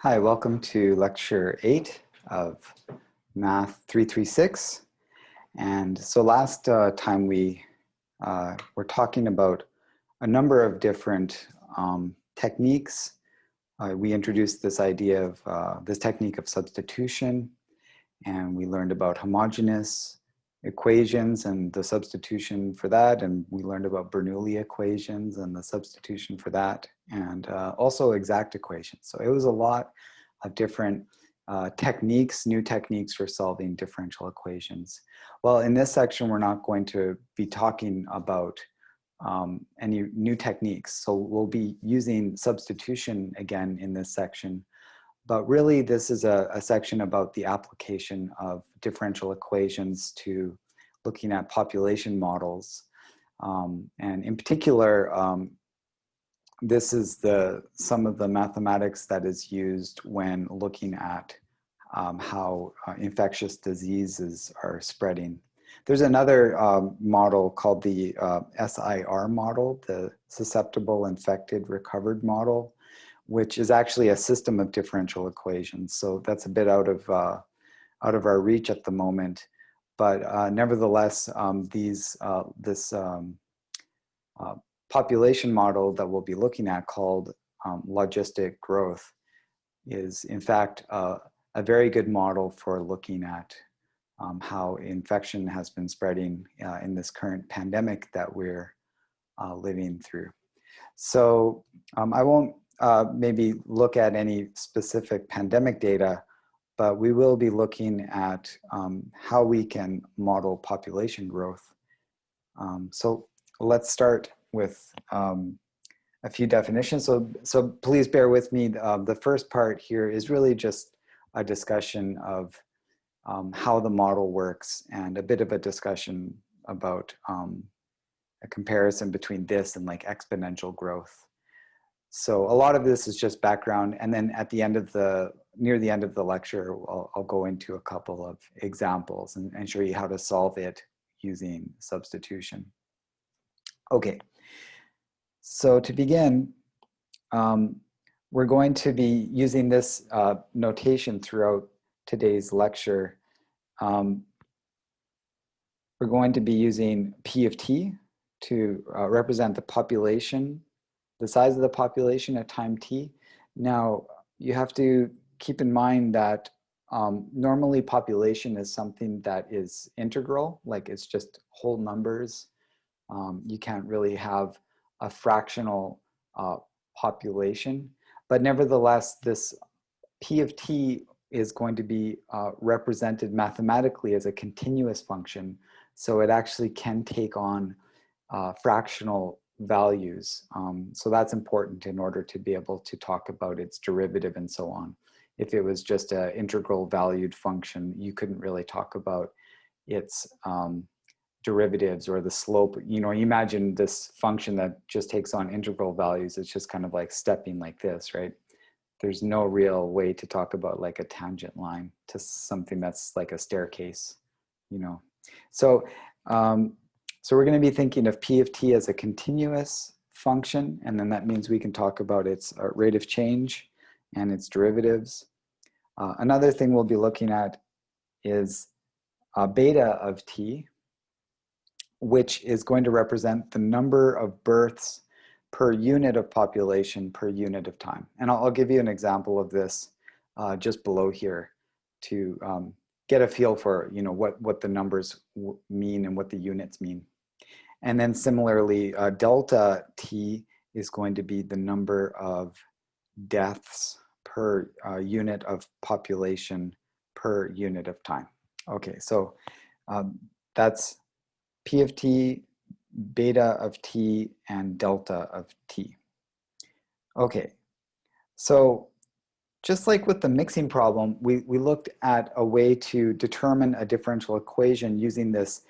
Hi, welcome to lecture 8 of Math 336. And so last time we were talking about a number of different techniques. We introduced this idea of this technique of substitution, and we learned about homogeneous equations and the substitution for that, and we learned about Bernoulli equations and the substitution for that, and also exact equations. So it was a lot of different techniques, new techniques for solving differential equations. Well, in this section, we're not going to be talking about any new techniques. So we'll be using substitution again in this section. But really, this is a section about the application of differential equations to looking at population models. And in particular, this is some of the mathematics that is used when looking at how infectious diseases are spreading. There's another model called the SIR model, the Susceptible, Infected, Recovered model, which is actually a system of differential equations. So that's a bit out of our reach at the moment. But nevertheless, this population model that we'll be looking at called logistic growth is in fact a very good model for looking at how infection has been spreading in this current pandemic that we're living through. So I won't maybe look at any specific pandemic data, but we will be looking at how we can model population growth. So let's start with a few definitions. So please bear with me. The first part here is really just a discussion of how the model works and a bit of a discussion about a comparison between this and like exponential growth. So a lot of this is just background, and then at the end of near the end of the lecture, I'll go into a couple of examples and show you how to solve it using substitution. Okay, so to begin, we're going to be using this notation throughout today's lecture. We're going to be using P of t to represent the population, the size of the population at time t. Now, you have to keep in mind that normally population is something that is integral, like it's just whole numbers. You can't really have a fractional population, but nevertheless, this P of t is going to be represented mathematically as a continuous function. So it actually can take on fractional values. So that's important in order to be able to talk about its derivative and so on. If it was just an integral valued function, you couldn't really talk about its derivatives or the slope. You know, imagine this function that just takes on integral values. It's just kind of like stepping like this, right? There's no real way to talk about like a tangent line to something that's like a staircase, you know. So we're going to be thinking of P of t as a continuous function, and then that means we can talk about its rate of change and its derivatives. Another thing we'll be looking at is beta of t, which is going to represent the number of births per unit of population per unit of time. And I'll give you an example of this just below here to get a feel for, you know, what the numbers mean and what the units mean. And then similarly, delta t is going to be the number of deaths per unit of population per unit of time. Okay, so that's P of t, beta of t, and delta of t. Okay, so just like with the mixing problem, we looked at a way to determine a differential equation using this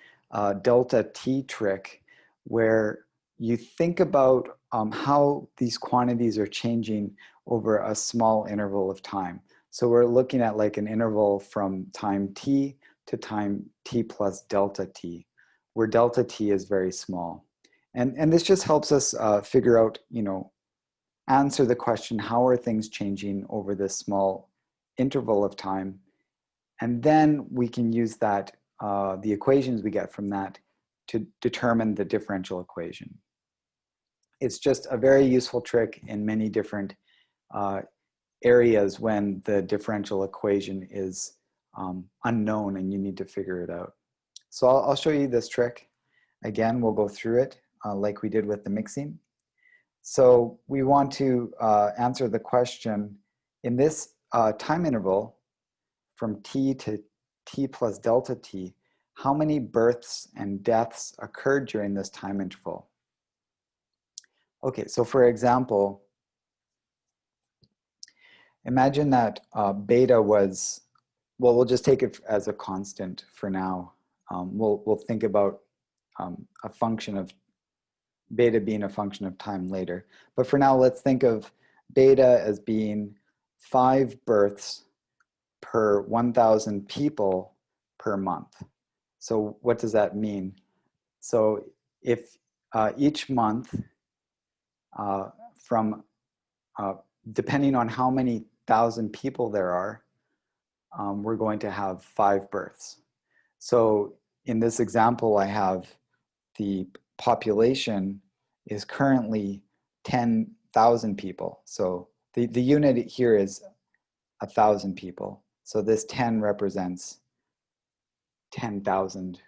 delta t trick, where you think about how these quantities are changing over a small interval of time. So we're looking at like an interval from time t to time t plus delta t, where delta t is very small. And this just helps us figure out, you know, answer the question, how are things changing over this small interval of time? And then we can use that, the equations we get from that, to determine the differential equation. It's just a very useful trick in many different areas when the differential equation is unknown and you need to figure it out. So I'll show you this trick. Again, we'll go through it like we did with the mixing. So we want to answer the question, in this time interval from t to t plus delta t, how many births and deaths occurred during this time interval? Okay, so for example, imagine that beta was, well, we'll just take it as a constant for now. We'll think about a function of beta being a function of time later. But for now, let's think of beta as being 5 births per 1,000 people per month. So what does that mean? So if each month from depending on how many thousand people there are, we're going to have 5 births. So in this example, I have the population is currently 10,000 people. So the unit here is 1,000 people. So this 10 represents 10,000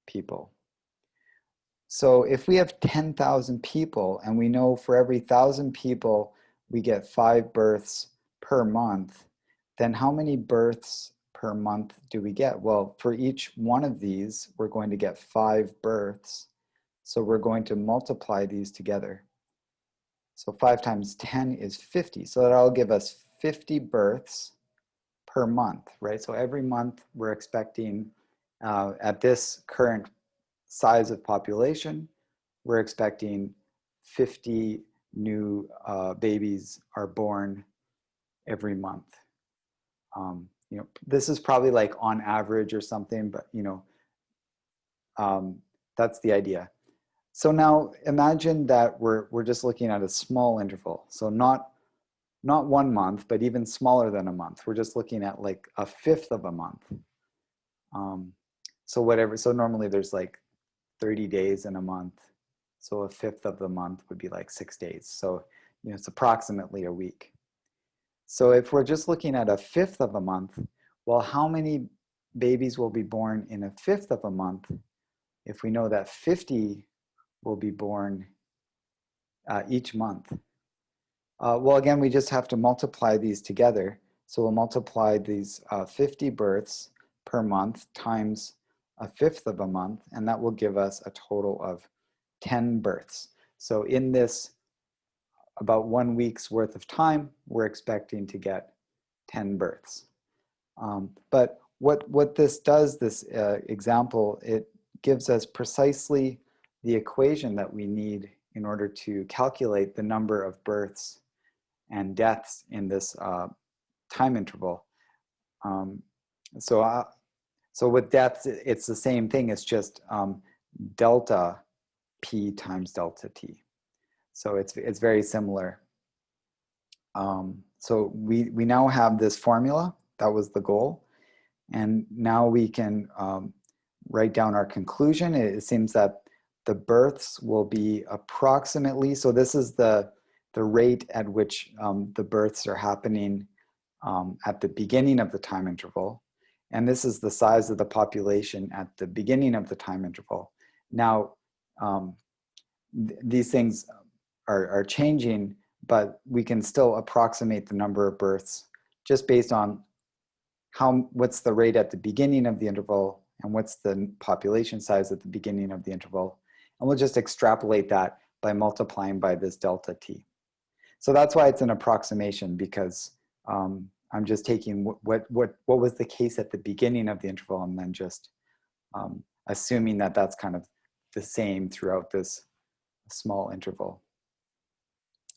people. So if we have 10,000 people and we know for every 1,000 people we get 5 births per month, then how many births per month do we get? Well, for each one of these, we're going to get 5 births. So we're going to multiply these together. So 5 times 10 is 50. So that'll give us 50 births per month, right? So every month we're expecting, at this current size of population, we're expecting 50 new babies are born every month. You know, this is probably like on average or something, but you know, that's the idea. So now imagine that we're just looking at a small interval. So not 1 month, but even smaller than a month. We're just looking at like a fifth of a month. So whatever, so normally there's like 30 days in a month. So a fifth of the month would be like 6 days. So, you know, it's approximately a week. So if we're just looking at a fifth of a month, well, how many babies will be born in a fifth of a month if we know that 50 will be born each month? Well, again, we just have to multiply these together. So we'll multiply these 50 births per month times a fifth of a month, and that will give us a total of 10 births. So in this about 1 week's worth of time, we're expecting to get 10 births. But what this does, this example, it gives us precisely the equation that we need in order to calculate the number of births and deaths in this time interval. So with deaths, it's the same thing. It's just delta P times delta T. So it's very similar. So we now have this formula. That was the goal. And now we can write down our conclusion. It seems that the births will be approximately, so this is the rate at which the births are happening at the beginning of the time interval. And this is the size of the population at the beginning of the time interval. Now, these things are changing, but we can still approximate the number of births just based on what's the rate at the beginning of the interval and what's the population size at the beginning of the interval. And we'll just extrapolate that by multiplying by this delta t. So that's why it's an approximation, because I'm just taking what was the case at the beginning of the interval and then just assuming that that's kind of the same throughout this small interval.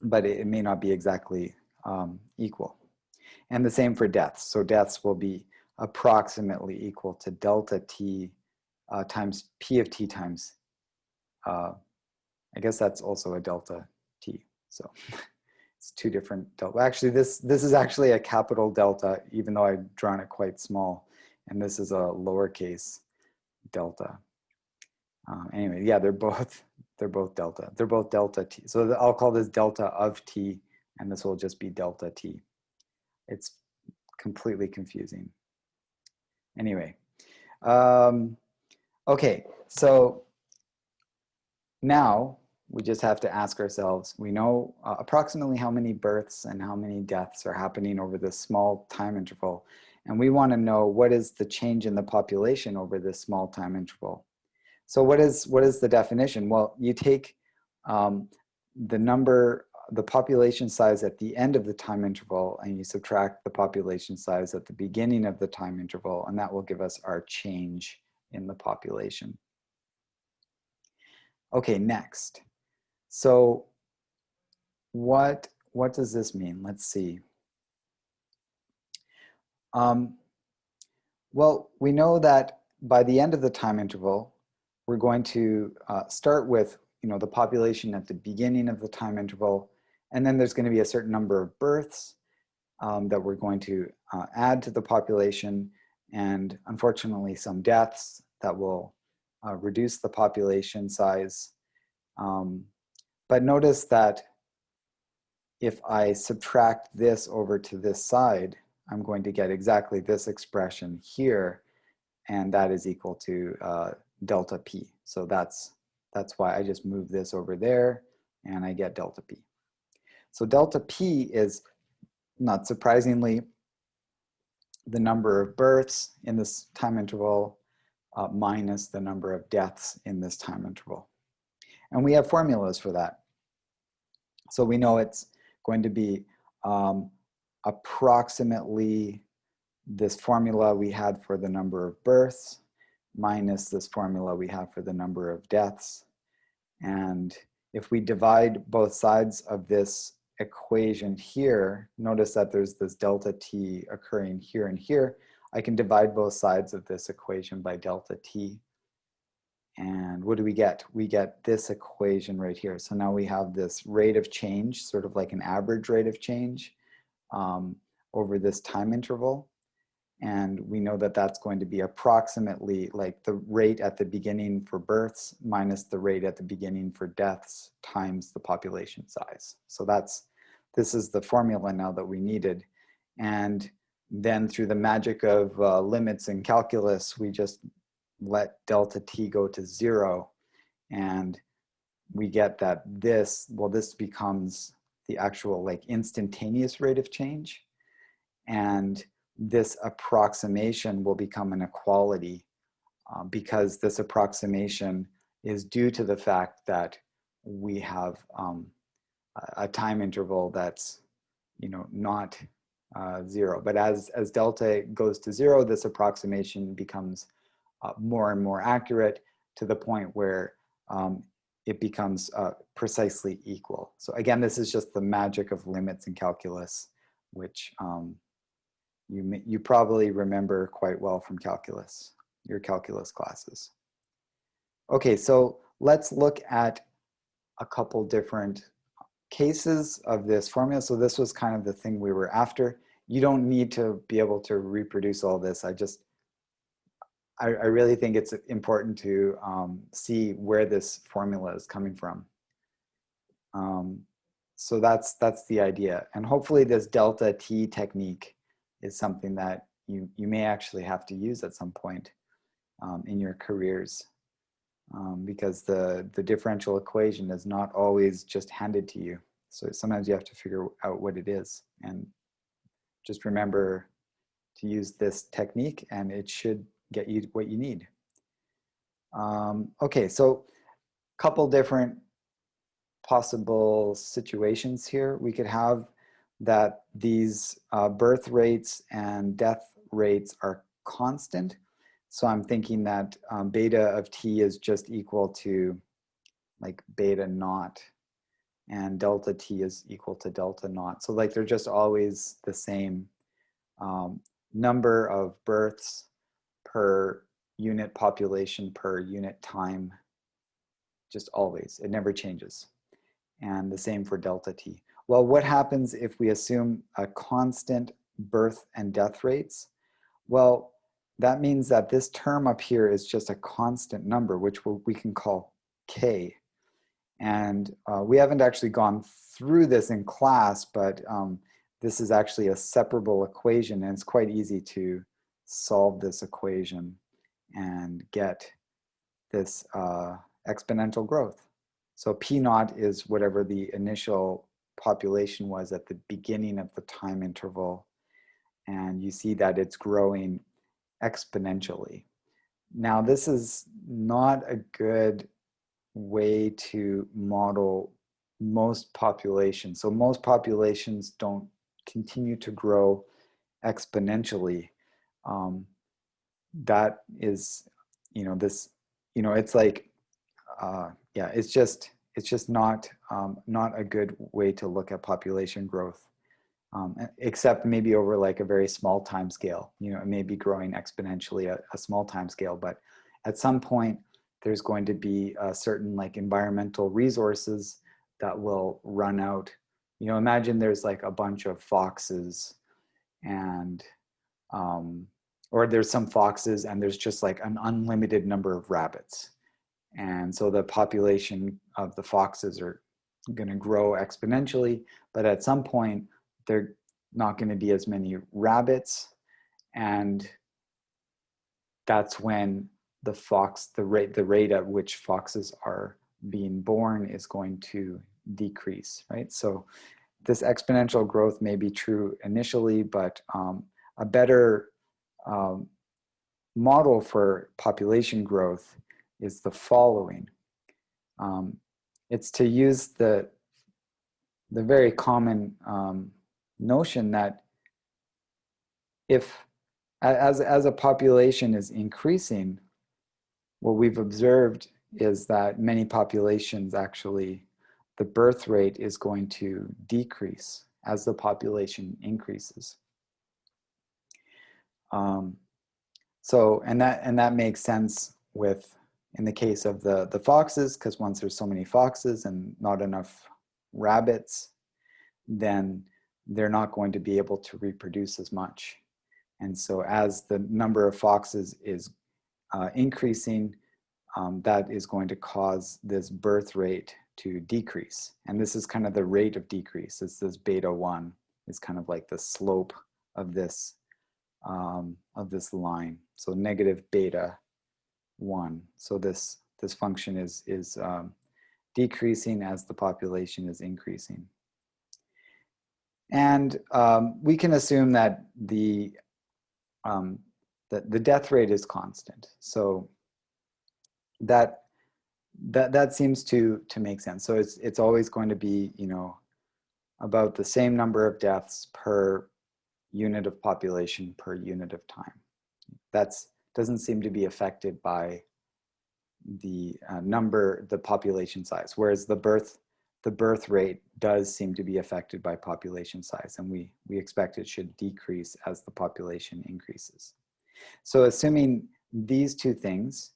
But it may not be exactly equal. And the same for deaths. So deaths will be approximately equal to delta t times p of t times, I guess that's also a delta t. So It's two different delta. Actually, this is actually a capital delta, even though I've drawn it quite small. And this is a lowercase delta. Anyway, yeah, they're both delta. They're both delta t. So I'll call this delta of t, and this will just be delta t. It's completely confusing. Anyway, okay, so now we just have to ask ourselves, we know approximately how many births and how many deaths are happening over this small time interval. And we want to know what is the change in the population over this small time interval. So what is the definition? Well, you take the population size at the end of the time interval, and you subtract the population size at the beginning of the time interval, and that will give us our change in the population. Okay, next. So what does this mean? Let's see. Well, we know that by the end of the time interval, we're going to start with the population at the beginning of the time interval, and then there's going to be a certain number of births that we're going to add to the population, and unfortunately some deaths that will reduce the population size. But notice that if I subtract this over to this side, I'm going to get exactly this expression here, and that is equal to delta p. So that's why I just move this over there, and I get delta p. So delta p is, not surprisingly, the number of births in this time interval minus the number of deaths in this time interval. And we have formulas for that. So we know it's going to be approximately this formula we had for the number of births minus this formula we have for the number of deaths. And if we divide both sides of this equation here, notice that there's this delta t occurring here and here. I can divide both sides of this equation by delta t. And what do we get? We get this equation right here. So now we have this rate of change, sort of like an average rate of change over this time interval. And we know that that's going to be approximately like the rate at the beginning for births minus the rate at the beginning for deaths times the population size. So this is the formula now that we needed. And then through the magic of limits in calculus, we just let delta t go to 0. And we get that this becomes the actual like instantaneous rate of change. And this approximation will become an equality because this approximation is due to the fact that we have a time interval that's not 0. But as delta goes to 0, this approximation becomes more and more accurate to the point where it becomes precisely equal. So again, this is just the magic of limits in calculus, which you probably remember quite well from calculus, your calculus classes. Okay, so let's look at a couple different cases of this formula. So this was kind of the thing we were after. You don't need to be able to reproduce all this. I really think it's important to see where this formula is coming from. So that's the idea. And hopefully this delta t technique is something that you may actually have to use at some point in your careers, because the differential equation is not always just handed to you. So sometimes you have to figure out what it is, and just remember to use this technique and it should get you what you need. Okay, so a couple different possible situations here. We could have that these birth rates and death rates are constant. So I'm thinking that beta of t is just equal to like beta naught, and delta t is equal to delta naught. So like they're just always the same number of births per unit population per unit time, just always. It never changes. And the same for delta t. Well, what happens if we assume a constant birth and death rates? Well, that means that this term up here is just a constant number, which we can call k. And we haven't actually gone through this in class, but this is actually a separable equation, and it's quite easy to solve this equation and get this exponential growth. So P naught is whatever the initial population was at the beginning of the time interval, and you see that it's growing exponentially. Now, this is not a good way to model most populations. So most populations don't continue to grow exponentially. That is, this, it's like, yeah, it's just not a good way to look at population growth. Except maybe over like a very small time scale. It may be growing exponentially at a small time scale, but at some point there's going to be certain like environmental resources that will run out. Imagine there's like a bunch of foxes and or there's some foxes and there's just like an unlimited number of rabbits. And so the population of the foxes are going to grow exponentially, but at some point they're not going to be as many rabbits, and that's when the rate at which foxes are being born is going to decrease, right? So this exponential growth may be true initially, but a better model for population growth is the following. It's to use the very common notion that if as a population is increasing, what we've observed is that many populations actually, the birth rate is going to decrease as the population increases. So, and that makes sense in the case of the foxes, because once there's so many foxes and not enough rabbits, then they're not going to be able to reproduce as much. And so as the number of foxes is increasing, that is going to cause this birth rate to decrease. And this is kind of the rate of decrease. It's this beta 1 is kind of like the slope of this line. So negative beta 1. So this function is decreasing as the population is increasing. And we can assume that the death rate is constant. So that seems to make sense. So it's always going to be, about the same number of deaths per unit of population per unit of time. That doesn't seem to be affected by the the population size, whereas the birth rate does seem to be affected by population size, and we expect it should decrease as the population increases. So assuming these two things,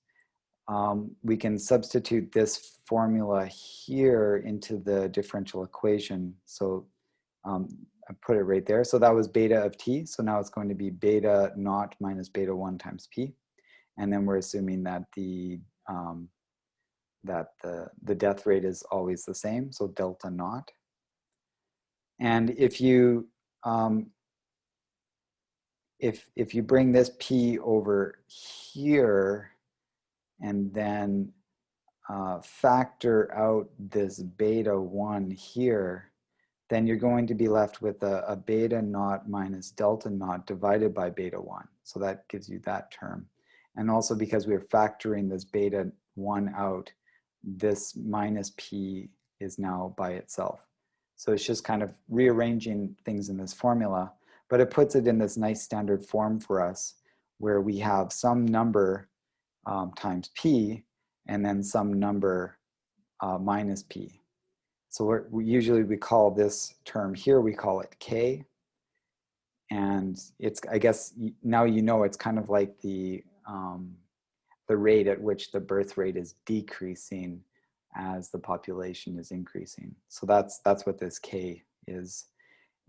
we can substitute this formula here into the differential equation. So I put it right there. So that was beta of t. So now it's going to be beta naught minus beta 1 times p. And then we're assuming that the death rate is always the same, so delta naught. And if you if you bring this p over here and then factor out this beta 1 here, then you're going to be left with a beta naught minus delta naught divided by beta 1. So that gives you that term. And also because we're factoring this beta 1 out, this minus p is now by itself. So it's just kind of rearranging things in this formula, but it puts it in this nice standard form for us where we have some number times p and then some number minus p. So usually we call this term here, we call it k. And it's, I guess now it's kind of like the rate at which the birth rate is decreasing as the population is increasing. So that's what this k is.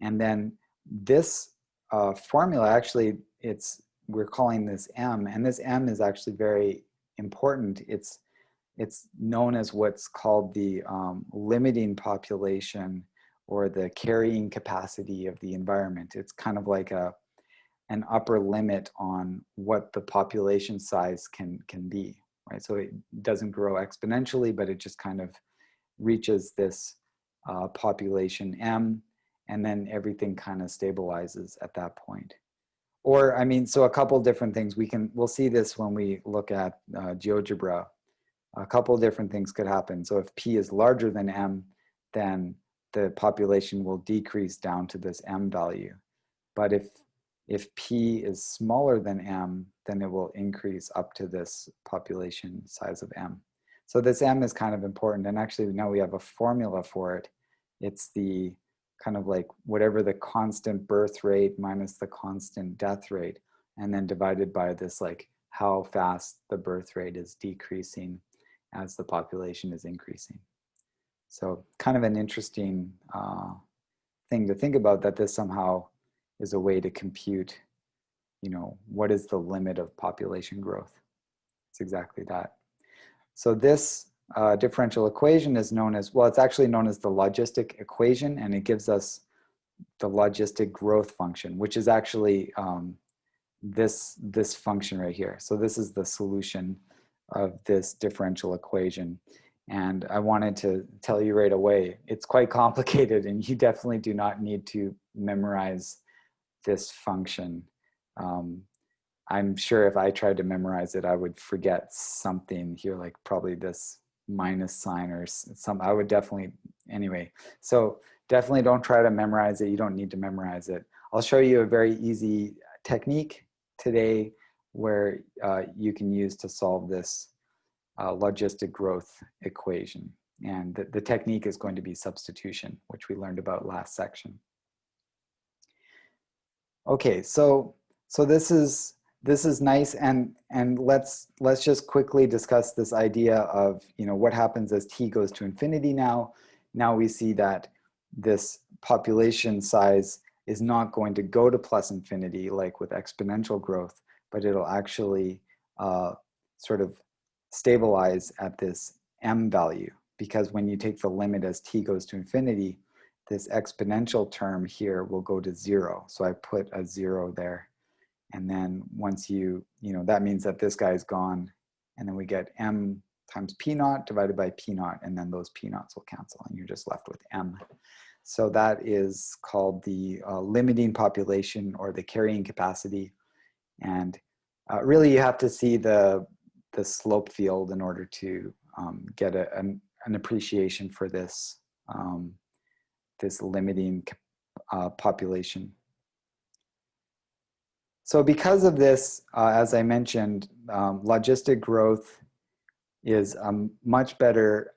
And then this formula, actually, we're calling this M, and this M is actually very important. It's known as what's called the limiting population, or the carrying capacity of the environment. It's kind of like an upper limit on what the population size can be, right? So it doesn't grow exponentially, but it just kind of reaches this population M, and then everything kind of stabilizes at that point. Or, I mean, so a couple different things. We'll see this when we look at GeoGebra. A couple different things could happen. So if P is larger than M, then the population will decrease down to this M value. But if P is smaller than M, then it will increase up to this population size of M. So this M is kind of important, and actually now we have a formula for it. It's the kind of like whatever the constant birth rate minus the constant death rate, and then divided by this, like how fast the birth rate is decreasing as the population is increasing. So kind of an interesting thing to think about, that this somehow is a way to compute, you know, what is the limit of population growth. It's exactly that. So this differential equation is known as, well, it's actually known as the logistic equation, and it gives us the logistic growth function, which is actually this function right here. So this is the solution of this differential equation. And I wanted to tell you right away, it's quite complicated, and you definitely do not need to memorize this function. I'm sure if I tried to memorize it, I would forget something here, like probably this minus sign or some, I would definitely, anyway. So definitely don't try to memorize it. You don't need to memorize it. I'll show you a very easy technique today where you can use to solve this logistic growth equation. And the technique is going to be substitution, which we learned about last section. Okay, so this is nice, and let's just quickly discuss this idea of, you know, what happens as t goes to infinity. Now we see that this population size is not going to go to plus infinity like with exponential growth, but it'll actually sort of stabilize at this m value, because when you take the limit as t goes to infinity, this exponential term here will go to 0. So I put a 0 there. And then once you know, that means that this guy is gone. And then we get m times p naught divided by p naught. And then those p naughts will cancel, and you're just left with m. So that is called the limiting population, or the carrying capacity. And really you have to see the slope field in order to get an appreciation for this this limiting population. So because of this, as I mentioned, logistic growth is a much better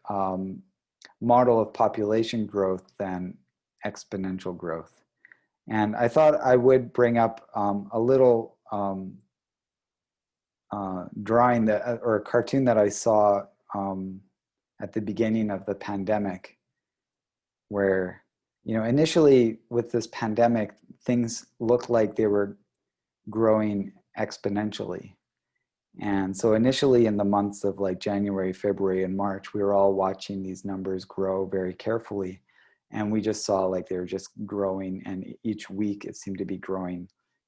model of population growth than exponential growth. And I thought I would bring up a little drawing or a cartoon that I saw at the beginning of the pandemic, where, you know, initially with this pandemic, things looked like they were growing exponentially. And so initially in the months of like January, February, and March, we were all watching these numbers grow very carefully. And we just saw like they were just growing, and each week it seemed to be growing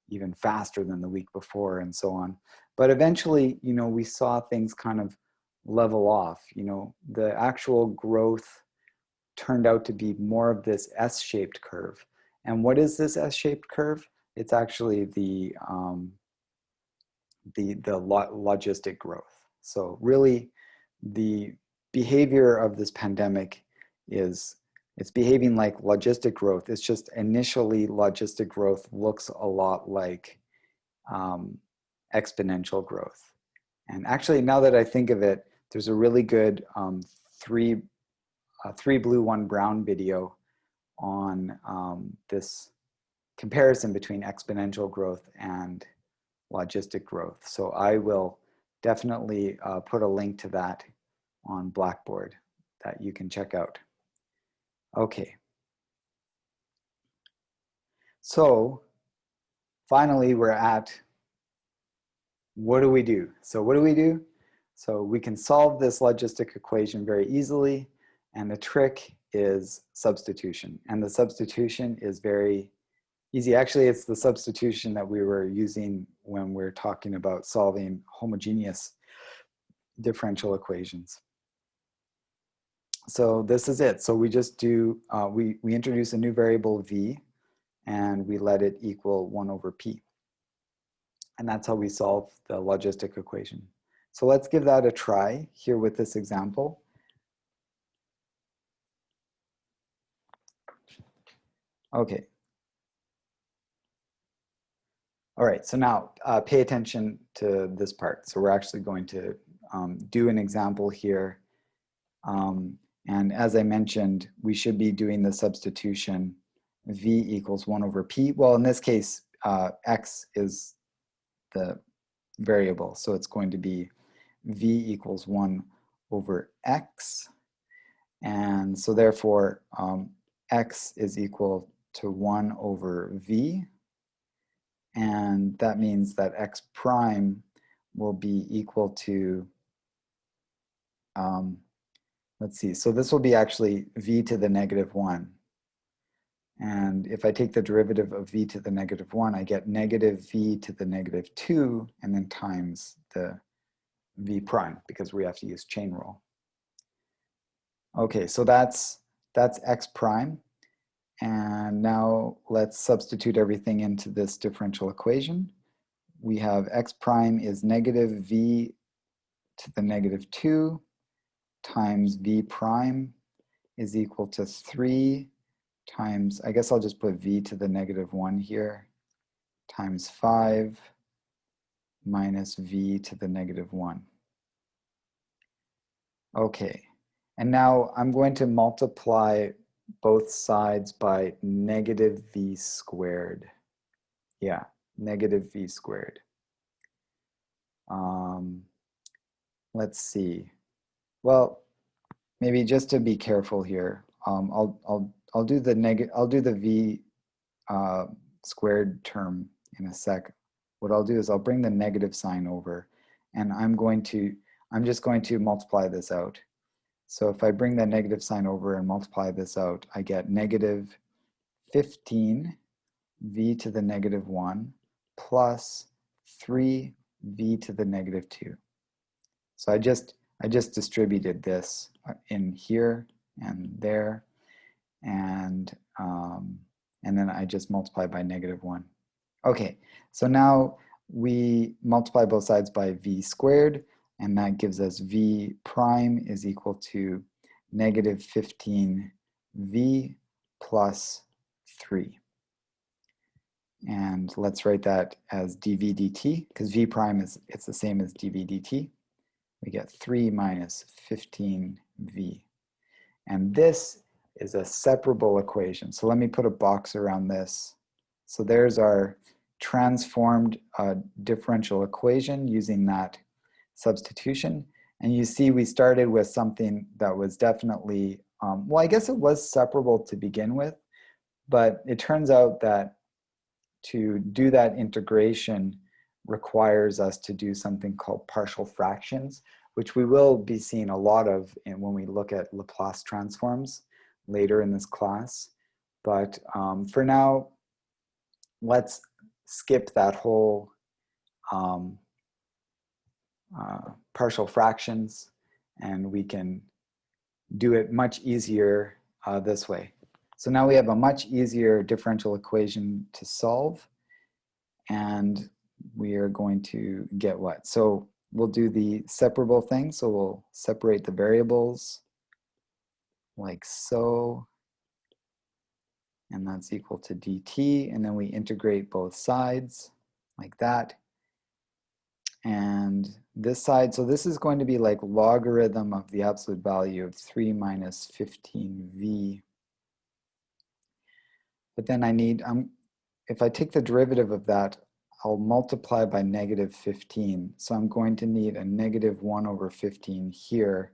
even faster than the week before, and so on. But eventually, you know, we saw things kind of level off. You know, the actual growth turned out to be more of this S-shaped curve. And what is this S-shaped curve? It's actually the logistic growth. So really, the behavior of this pandemic is, it's behaving like logistic growth. It's just initially logistic growth looks a lot like exponential growth. And actually, now that I think of it, there's a really good three blue, one brown video on this comparison between exponential growth and logistic growth. So I will definitely put a link to that on Blackboard that you can check out. Okay. So finally, we're at what do we do? So what do we do? So we can solve this logistic equation very easily, and the trick is substitution. And the substitution is very easy. Actually, it's the substitution that we were using when we're talking about solving homogeneous differential equations. So this is it. So we just do, we introduce a new variable v, and we let it equal 1 over p. And that's how we solve the logistic equation. So let's give that a try here with this example. Okay. All right, so now pay attention to this part. So we're actually going to do an example here. And as I mentioned, we should be doing the substitution v equals 1 over p. Well, in this case, x is the variable, so it's going to be v equals 1 over x. And so therefore, x is equal to 1 over v. And that means that x prime will be equal to, let's see, so this will be actually v to the negative 1. And if I take the derivative of v to the negative 1, I get negative v to the negative 2, and then times the v prime, because we have to use chain rule. Okay, so that's x prime. And now let's substitute everything into this differential equation. We have x prime is negative v to the negative 2 times v prime is equal to 3 times, I guess I'll just put v to the negative 1 here, times 5 minus v to the negative 1. Okay, and now I'm going to multiply both sides by negative v squared. Yeah, negative v squared. Let's see. Well, maybe just to be careful here, I'll do the v squared term in a sec. What I'll do is I'll bring the negative sign over, and I'm just going to multiply this out. So if I bring the negative sign over and multiply this out, I get negative 15 v to the negative 1 plus 3 v to the negative 2. So I just distributed this in here and there, and then I just multiply by negative 1. Okay, so now we multiply both sides by v squared, and that gives us v prime is equal to negative 15v plus 3. And let's write that as dv dt, because v prime it's the same as dv dt. We get 3 minus 15v. And this is a separable equation. So let me put a box around this. So there's our transformed differential equation using that substitution. And you see we started with something that was definitely, well, I guess it was separable to begin with, but it turns out that to do that integration requires us to do something called partial fractions, which we will be seeing a lot of when we look at Laplace transforms later in this class. But for now, let's skip that whole partial fractions, and we can do it much easier this way. So now we have a much easier differential equation to solve, and we are going to get what? So we'll do the separable thing. So we'll separate the variables like so, and that's equal to dt, and then we integrate both sides like that. And this side, so this is going to be like logarithm of the absolute value of 3 minus 15v. But then I need, if I take the derivative of that, I'll multiply by negative 15. So I'm going to need a negative 1 over 15 here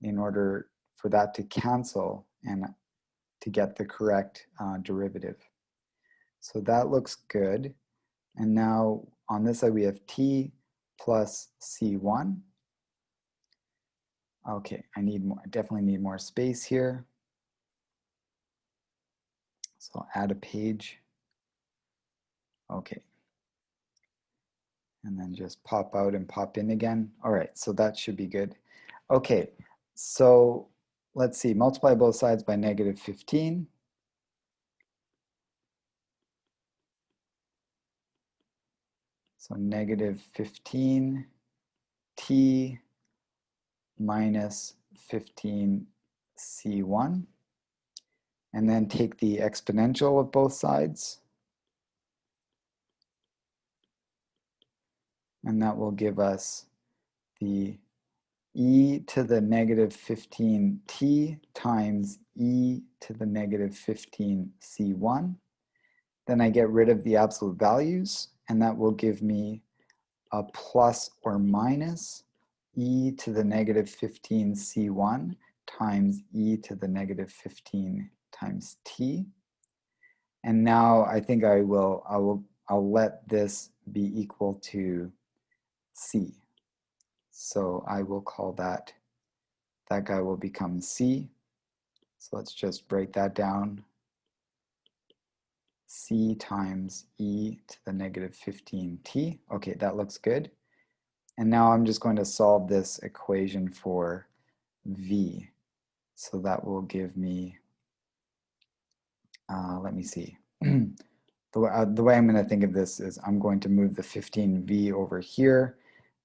in order for that to cancel and to get the correct derivative. So that looks good. And now on this side we have t plus c1. Okay, I definitely need more space here. So I'll add a page. Okay. And then just pop out and pop in again. All right, so that should be good. Okay, so let's see, multiply both sides by negative 15. So negative 15 t minus 15 c1. And then take the exponential of both sides. And that will give us the e to the negative 15t times e to the negative 15c1. Then I get rid of the absolute values, and that will give me a plus or minus e to the negative 15c1 times e to the negative 15 times t. And now I think I'll let this be equal to c. So I will call that guy will become c. So let's just break that down. C times e to the negative 15t. Okay, that looks good. And now I'm just going to solve this equation for v. So that will give me, let me see. The way I'm going to think of this is I'm going to move the 15v over here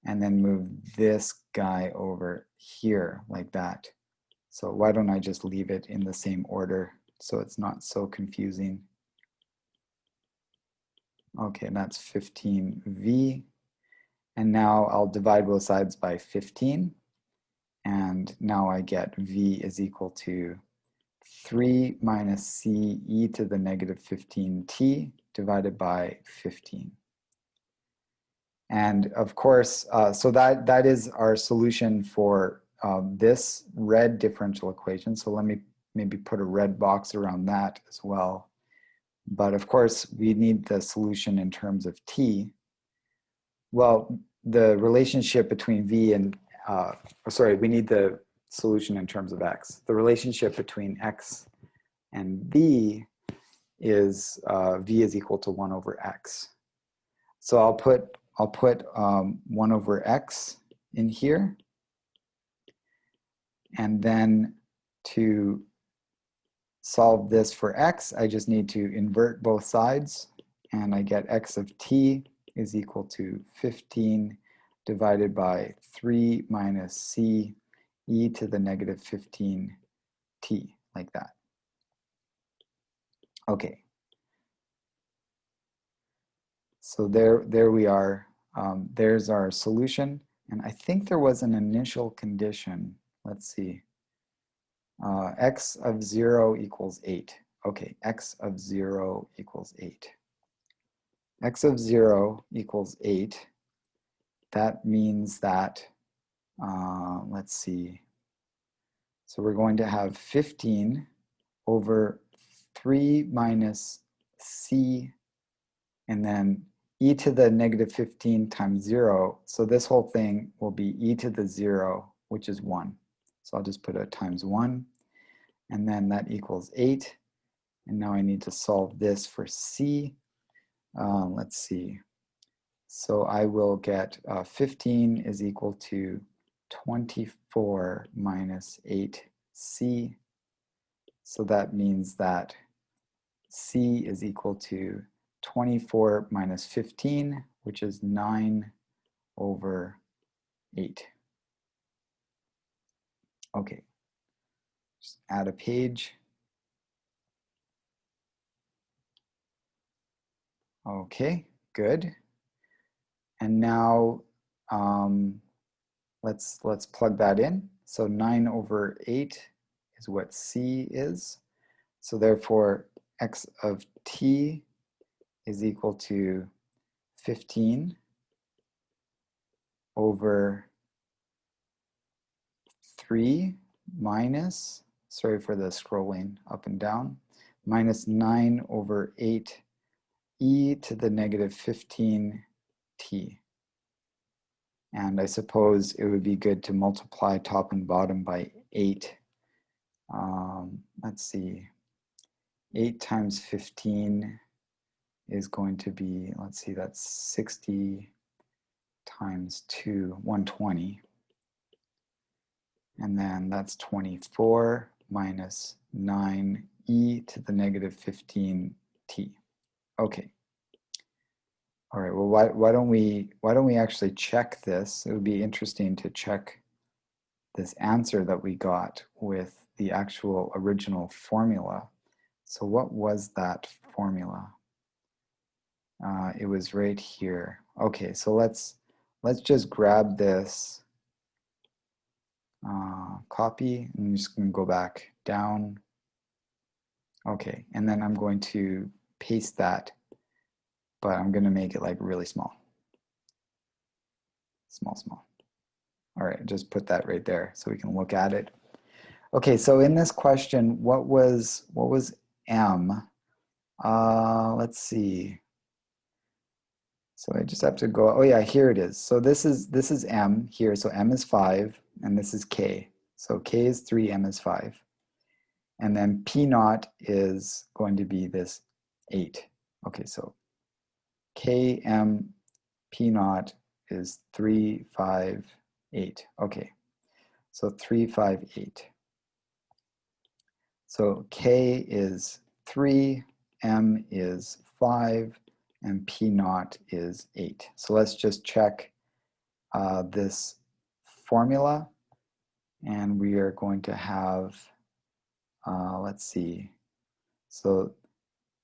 and then move this guy over here like that. So why don't I just leave it in the same order so it's not so confusing. Okay, that's 15v. And now I'll divide both sides by 15. And now I get v is equal to 3 minus c e to the negative 15t divided by 15. And of course, so that is our solution for this red differential equation. So let me maybe put a red box around that as well. But of course, we need the solution in terms of t. Well, the relationship between v and, we need the solution in terms of x. The relationship between x and v is v is equal to 1 over x. So I'll put 1 over x in here. And then to solve this for x, I just need to invert both sides. And I get x of t is equal to 15 divided by 3 minus c e to the negative 15t, like that. Okay. So there we are. There's our solution. And I think there was an initial condition. Let's see. X of 0 equals 8. Okay, x of 0 equals 8. X of 0 equals 8. That means that, let's see. So we're going to have 15 over 3 minus c, and then e to the negative 15 times 0. So this whole thing will be e to the 0, which is 1. So I'll just put a times 1. And then that equals 8. And now I need to solve this for c. Let's see. So I will get 15 is equal to 24 minus 8c. So that means that c is equal to 24 minus 15, which is 9 over 8. Okay, just add a page. Okay, good. And now let's plug that in. So 9 over 8 is what c is. So therefore, x of t is equal to 15 over 3 minus, sorry for the scrolling up and down, minus 9 over 8 e to the negative 15t. And I suppose it would be good to multiply top and bottom by 8. Let's see, 8 times 15 is going to be, let's see, that's 60 times 2, 120. And then that's 24 minus 9e to the negative 15t. Okay. All right, well, why don't we actually check this? It would be interesting to check this answer that we got with the actual original formula. So what was that formula? It was right here. Okay, so let's just grab this, copy, and I'm just going to go back down. Okay, and then I'm going to paste that, but I'm going to make it like really small. Small. All right, just put that right there so we can look at it. Okay, so in this question, what was m? Let's see. So I just have to go, oh yeah, here it is. So this is m here, so m is 5, and this is k. So k is 3, m is 5. And then p naught is going to be this 8. Okay, so k m p naught is 3, 5, 8. Okay, so 3, 5, 8. So k is 3, m is 5, and p naught is 8. So let's just check this formula, and we are going to have, let's see, so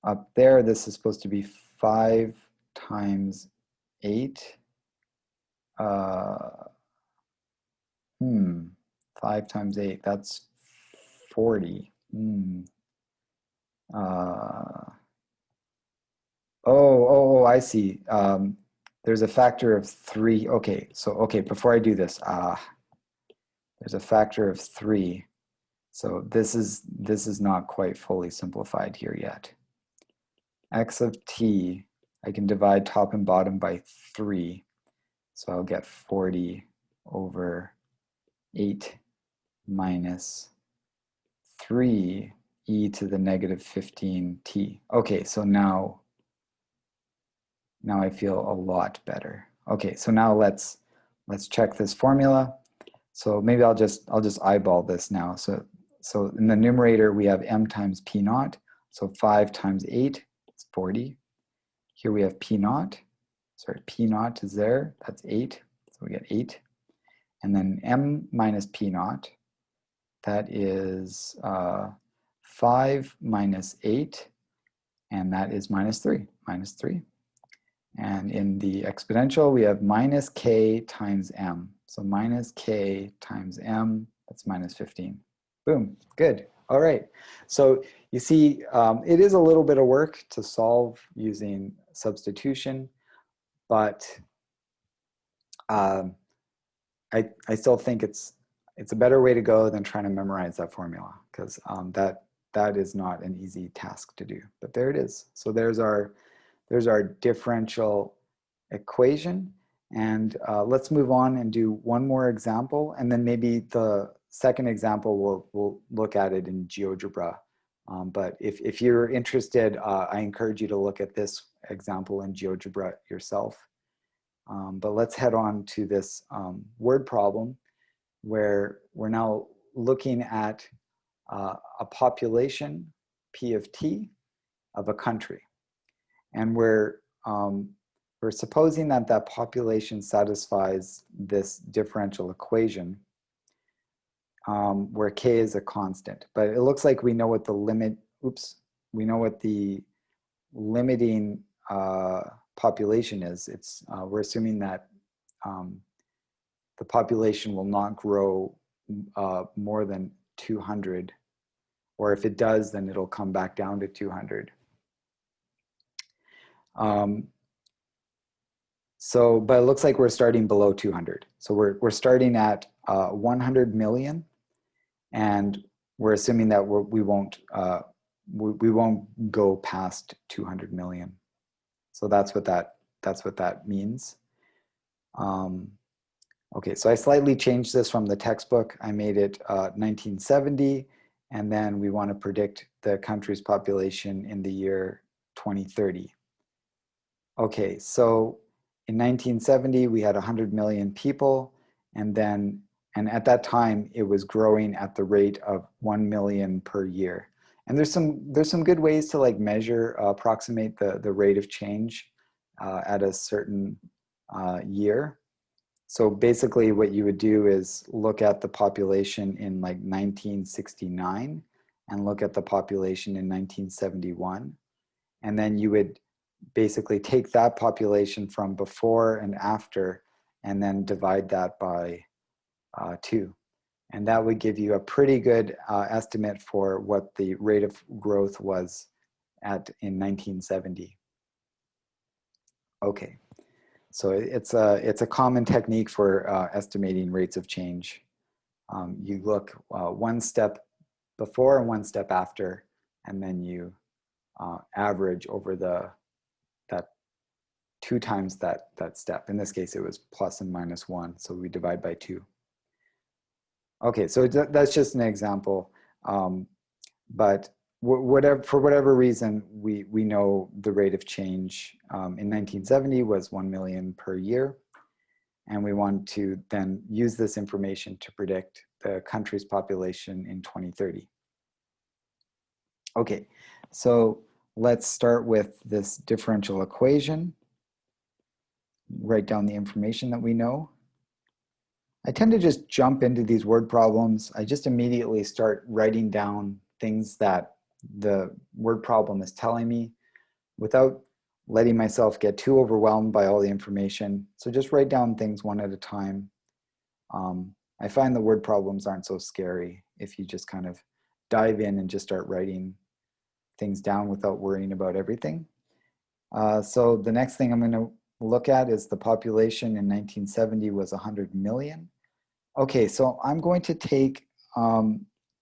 up there this is supposed to be 5 times 8. 5 times 8, that's 40. Oh, I see. There's a factor of 3. Okay, so okay, before I do this, there's a factor of 3. So this is not quite fully simplified here yet. X of t, I can divide top and bottom by 3. So I'll get 40 over 8 minus 3 e to the negative 15t. Okay, so now I feel a lot better. Okay, so now let's check this formula. So maybe I'll just eyeball this now. So in the numerator we have m times p naught. So 5 times 8 is 40. Here we have p naught. Sorry, p naught is there. That's 8. So we get 8. And then m minus p naught, that is 5 minus 8, and that is minus 3. And in the exponential, we have minus k times m. So minus k times m, that's minus 15. Boom, good. All right. So you see, it is a little bit of work to solve using substitution, but I still think it's a better way to go than trying to memorize that formula, because that is not an easy task to do. But there it is. So there's our differential equation. And let's move on and do one more example, and then maybe the second example we'll look at it in GeoGebra. But if you're interested, I encourage you to look at this example in GeoGebra yourself. But let's head on to this word problem, where we're now looking at a population, P of t, of a country. And we're supposing that that population satisfies this differential equation, where k is a constant. But it looks like we know what the limit, we know what the limiting population is. We're assuming that the population will not grow more than 200, or if it does, then it'll come back down to 200. But it looks like we're starting below 200. So we're starting at 100 million, and we're assuming that we won't go past 200 million. So that's what that means. Okay, so I slightly changed this from the textbook. I made it 1970, and then we want to predict the country's population in the year 2030. Okay, so in 1970, we had 100 million people, and at that time, it was growing at the rate of 1 million per year. And there's some good ways to like measure, approximate the rate of change at a certain year. So basically what you would do is look at the population in like 1969 and look at the population in 1971. And then you would basically take that population from before and after and then divide that by 2. And that would give you a pretty good estimate for what the rate of growth was in 1970. Okay. So it's a common technique for estimating rates of change. You look one step before and one step after, and then you average over that 2 times that step. In this case, it was plus and minus 1, so we divide by 2. Okay, so that's just an example, but for whatever reason, we know the rate of change in 1970 was 1 million per year, and we want to then use this information to predict the country's population in 2030. Okay, so let's start with this differential equation. Write down the information that we know. I tend to just jump into these word problems. I just immediately start writing down things that the word problem is telling me without letting myself get too overwhelmed by all the information. So just write down things one at a time. I find the word problems aren't so scary if you just kind of dive in and just start writing things down without worrying about everything. So the next thing I'm going to look at is the population in 1970 was 100 million. Okay, so I'm going to take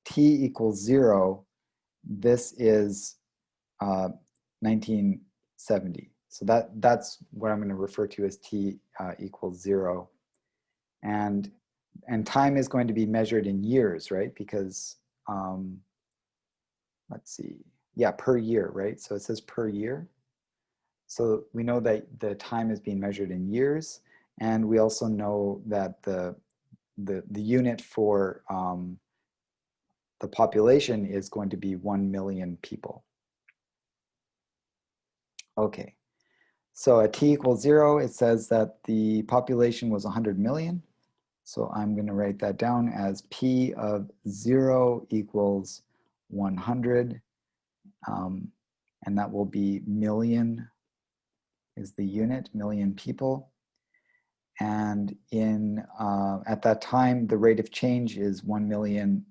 t equals 0. This is 1970. So that's what I'm going to refer to as t equals 0. And time is going to be measured in years, right? Because, let's see, yeah, per year, right? So it says per year. So we know that the time is being measured in years, and we also know that the unit for the population is going to be 1 million people. Okay, so at t equals 0, it says that the population was 100 million. So I'm going to write that down as p of 0 equals 100, and that will be million is the unit, million people. And at that time, the rate of change is 1 million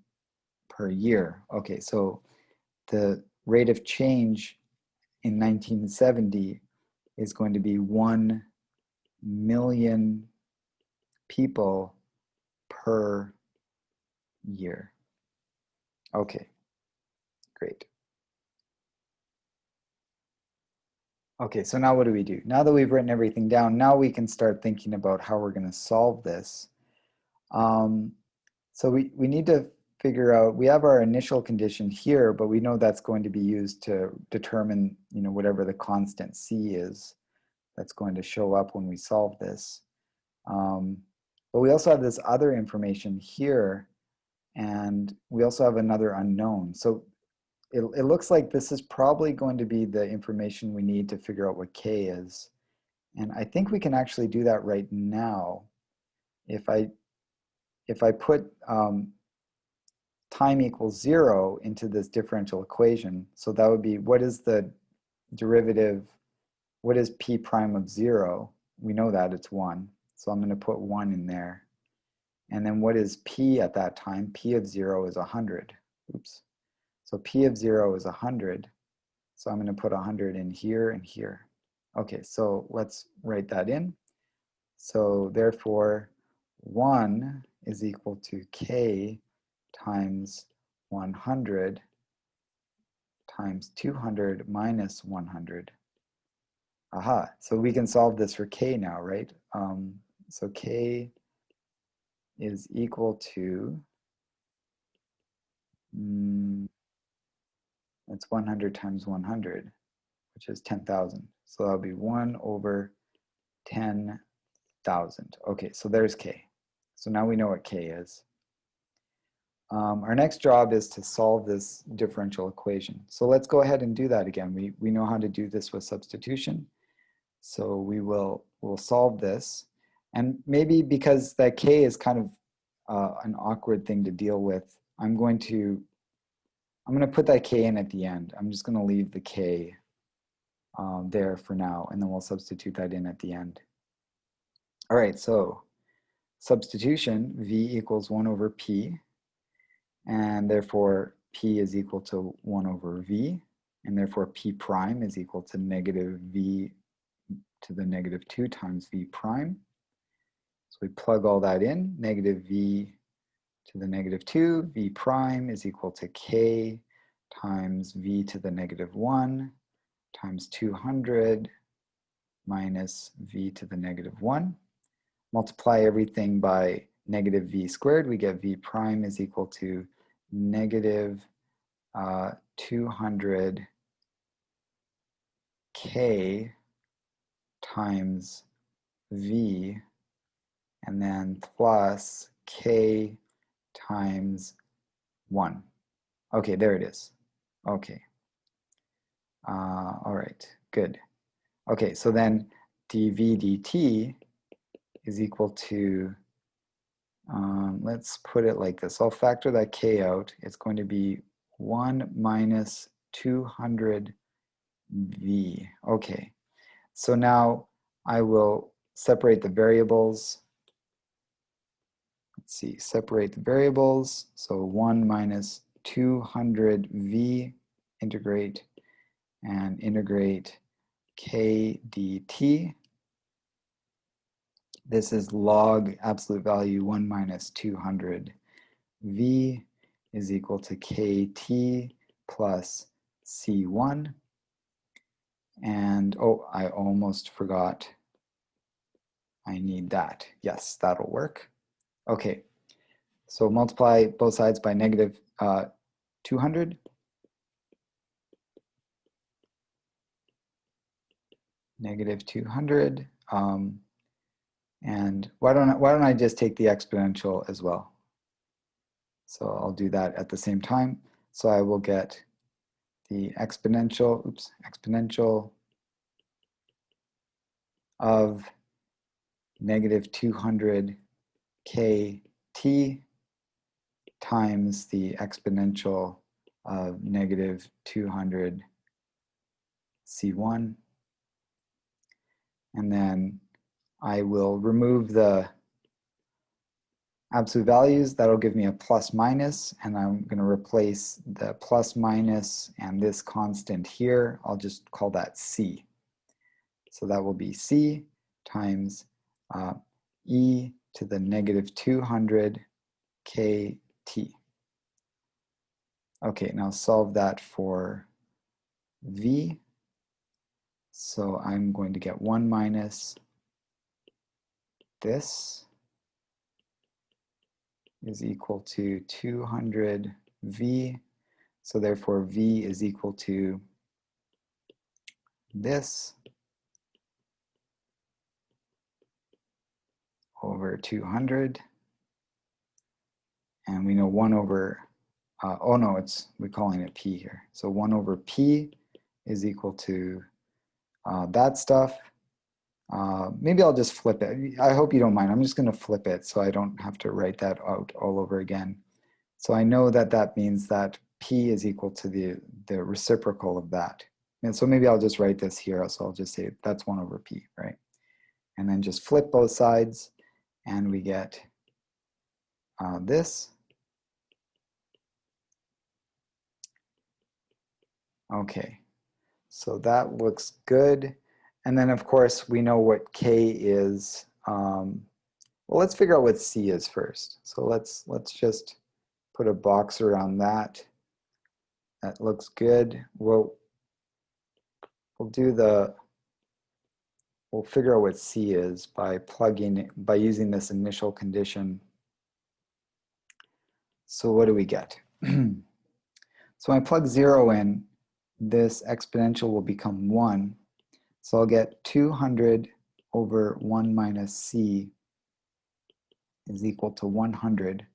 per year. Okay, so the rate of change in 1970 is going to be 1 million people per year. Okay, great. Okay, so now what do we do? Now that we've written everything down, now we can start thinking about how we're going to solve this. So we need to figure out, we have our initial condition here, but we know that's going to be used to determine, whatever the constant c is that's going to show up when we solve this. But we also have this other information here, and we also have another unknown. So it looks like this is probably going to be the information we need to figure out what k is. And I think we can actually do that right now. If I put time equals 0 into this differential equation, so that would be, what is the derivative, what is p prime of 0? We know that it's 1, so I'm going to put 1 in there. And then what is p at that time? P of 0 is 100. Oops. So p of 0 is 100. So I'm going to put 100 in here and here. Okay, so let's write that in. So therefore, 1 is equal to k times 100 times 200 minus 100. Aha, so we can solve this for k now, right? So k is equal to, it's 100 times 100, which is 10,000. So that'll be 1 over 10,000. Okay, so there's k. So now we know what k is. Our next job is to solve this differential equation. So let's go ahead and do that again. We know how to do this with substitution. So we'll solve this. And maybe because that k is kind of an awkward thing to deal with, I'm going to put that k in at the end. I'm just going to leave the k there for now, and then we'll substitute that in at the end. All right, so substitution, v equals 1 over p, and therefore p is equal to 1 over v, and therefore p prime is equal to negative v to the negative 2 times v prime. So we plug all that in, negative v to the negative 2, v prime is equal to k times v to the negative 1 times 200 minus v to the negative 1. Multiply everything by negative v squared, we get v prime is equal to negative 200 k times v, and then plus k times 1. Okay, there it is. Okay. All right, good. Okay, so then dv dt is equal to, let's put it like this. I'll factor that k out. It's going to be 1 minus 200 v. Okay, so now I will separate the variables. Let's see, separate the variables. So 1 minus 200 v, integrate, and integrate k dt. This is log absolute value 1 minus 200 v is equal to kt plus c1. And oh, I almost forgot. I need that. Yes, that'll work. Okay, so multiply both sides by negative 200. Negative 200. And why don't I just take the exponential as well? So I'll do that at the same time. So I will get the exponential, exponential of negative 200 kt times the exponential of negative 200 c1. And then I will remove the absolute values. That'll give me a plus minus, and I'm going to replace the plus minus and this constant here. I'll just call that c. So that will be c times e to the negative 200 kt. Okay, now solve that for v. So I'm going to get 1 minus this is equal to 200 v. So therefore v is equal to this over 200. And we know 1 over, oh no, we're calling it p here. So 1 over p is equal to that stuff. Maybe I'll just flip it. I hope you don't mind. I'm just going to flip it so I don't have to write that out all over again. So I know that that means that p is equal to the reciprocal of that. And so maybe I'll just write this here. So I'll just say that's 1 over p, right? And then just flip both sides, and we get this. Okay, so that looks good. And then of course we know what k is. Well, let's figure out what c is first. So let's just put a box around that. That looks good. We'll do the we'll figure out what C is by using this initial condition. So what do we get? So when I plug 0 in, this exponential will become 1. So I'll get 200 over 1 minus C is equal to 100.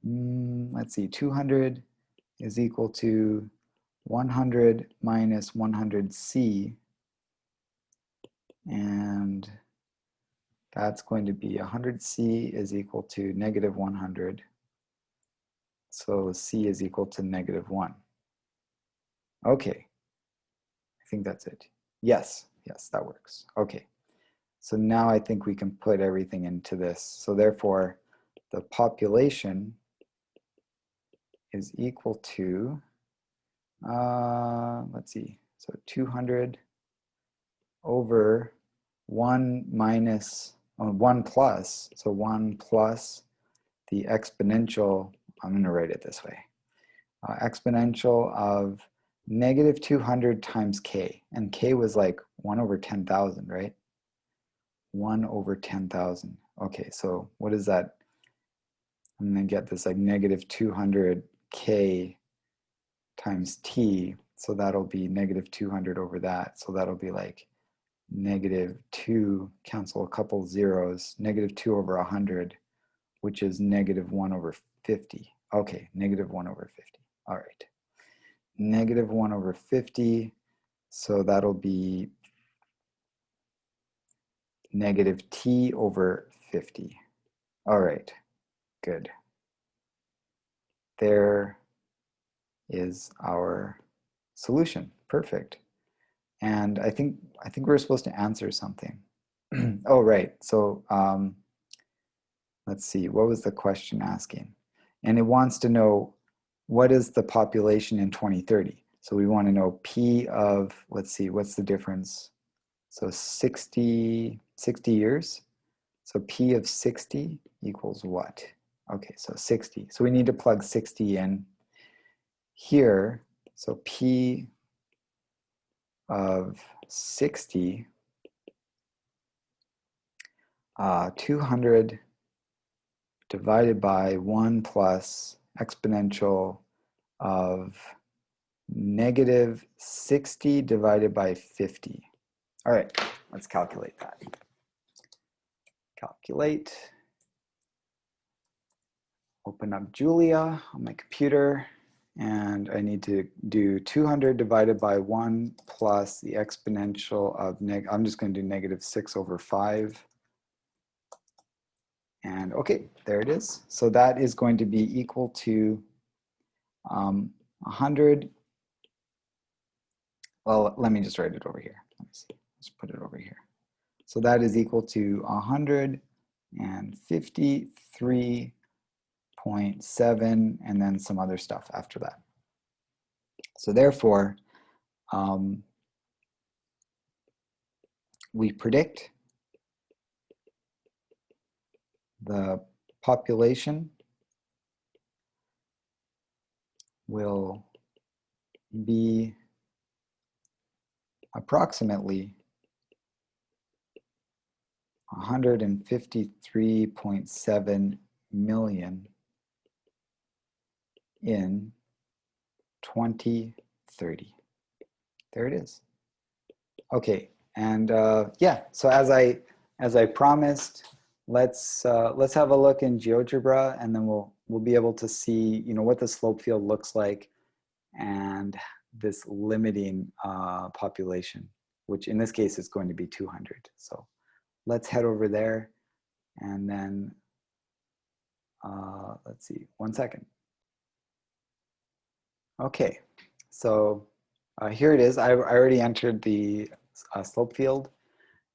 Let's see, 200 is equal to 100 minus 100C. And that's going to be 100C is equal to negative 100. So C is equal to negative 1. Okay, I think that's it. Yes, that works. Okay, so now I think we can put everything into this. So therefore, the population is equal to, let's see, so 200 over 1 minus, 1 plus, so 1 plus the exponential, I'm going to write it this way, exponential of negative 200 times k, and k was like 1 over 10,000, right? 1 over 10,000. Okay, so what is that? I'm going to get this like negative 200k times t, so that'll be negative 200 over that, so that'll be like negative 2, cancel a couple zeros, negative 2 over 100, which is negative 1 over 50. Okay, negative 1 over 50. All right. Negative 1 over 50, so that'll be negative t over 50. All right, good. There is our solution. Perfect. And I think we're supposed to answer something. Oh, right. So let's see, what was the question asking? And it wants to know, what is the population in 2030? So we want to know P of, let's see, what's the difference? So 60 years. So P of 60 equals what? Okay, so 60. So we need to plug 60 in here. So P of 60, 200 divided by 1 plus exponential of negative 60 divided by 50. All right, let's calculate that. Calculate. Open up Julia on my computer, and I need to do 200 divided by 1 plus the exponential of I'm just going to do negative 6 over 5. And okay, there it is. So that is going to be equal to 100. Well, let me just write it over here. Let me see. Let's put it over here. So that is equal to 153.7 and then some other stuff after that. So therefore, we predict the population will be approximately 153.7 million in 2030. There it is. Okay, and yeah. So as I promised, let's have a look in GeoGebra, and then we'll be able to see what the slope field looks like, and this limiting population, which in this case is going to be 200. So let's head over there, and then let's see, 1 second. Okay, so here it is. I already entered the slope field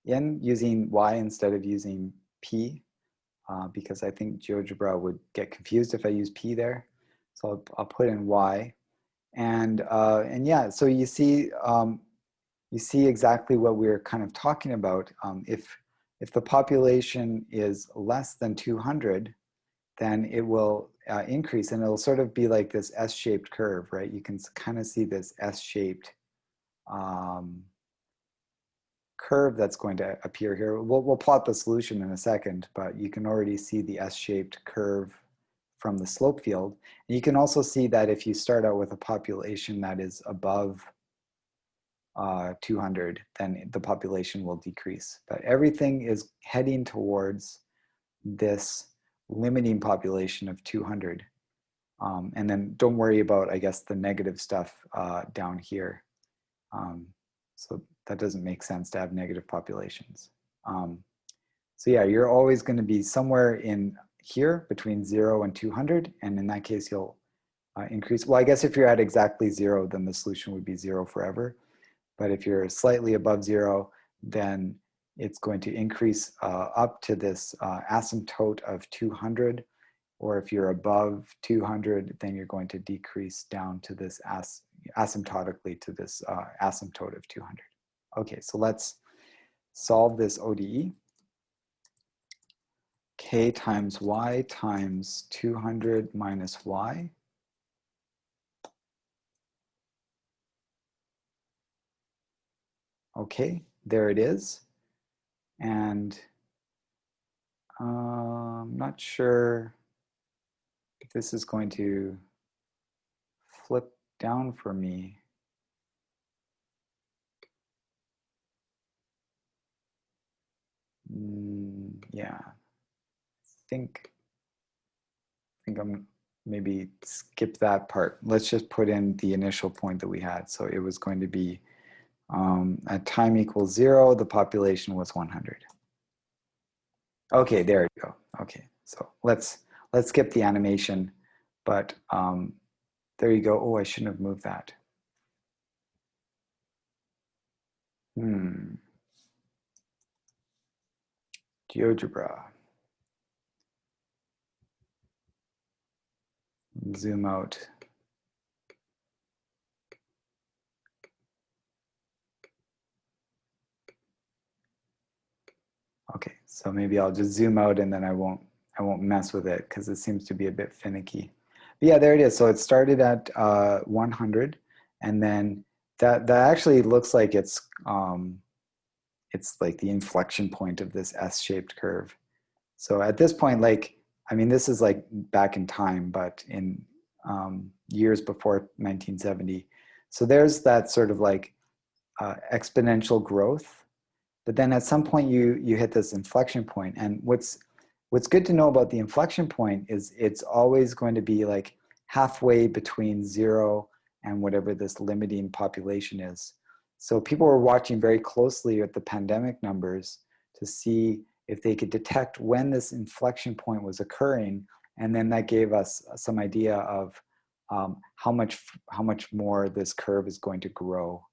in using y instead of using p, because I think GeoGebra would get confused if I use p there. So I'll put in y, and yeah. So you see exactly what we're kind of talking about. If the population is less than 200, then it will increase, and it'll sort of be like this S-shaped curve, right? You can kind of see this S-shaped curve that's going to appear here. We'll plot the solution in a second, but you can already see the S-shaped curve from the slope field. And you can also see that if you start out with a population that is above 200, then the population will decrease. But everything is heading towards this limiting population of 200. And then don't worry about, I guess, the negative stuff down here. So that doesn't make sense to have negative populations. So yeah, you're always going to be somewhere in here between 0 and 200. And in that case, you'll increase. Well, I guess if you're at exactly 0, then the solution would be 0 forever. But if you're slightly above 0, then it's going to increase up to this asymptote of 200. Or if you're above 200, then you're going to decrease down to this asymptotically to this asymptote of 200. Okay, so let's solve this ODE. K times y times 200 minus y. Okay, there it is. And I'm not sure if this is going to flip down for me. Yeah, I think I'm maybe skip that part. Let's just put in the initial point that we had. So it was going to be at time equals 0, the population was 100. Okay, there you go. Okay, so let's skip the animation, but there you go. Oh, I shouldn't have moved that. GeoGebra. Zoom out. Okay, so maybe I'll just zoom out and then I won't mess with it because it seems to be a bit finicky. But yeah, there it is. So it started at 100, and then that actually looks like it's like the inflection point of this S-shaped curve. So at this point, like, I mean, this is like back in time, but in years before 1970. So there's that sort of like exponential growth. But then at some point you hit this inflection point. And what's good to know about the inflection point is it's always going to be like halfway between 0 and whatever this limiting population is. So people were watching very closely at the pandemic numbers to see if they could detect when this inflection point was occurring. And then that gave us some idea of how much more this curve is going to grow.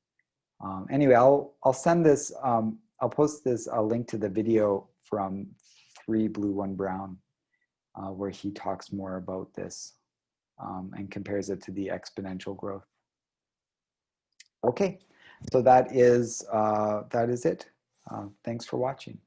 Anyway, I'll send this, I'll post this link to the video from 3 Blue 1 Brown, where he talks more about this and compares it to the exponential growth. Okay, so that is it. Thanks for watching.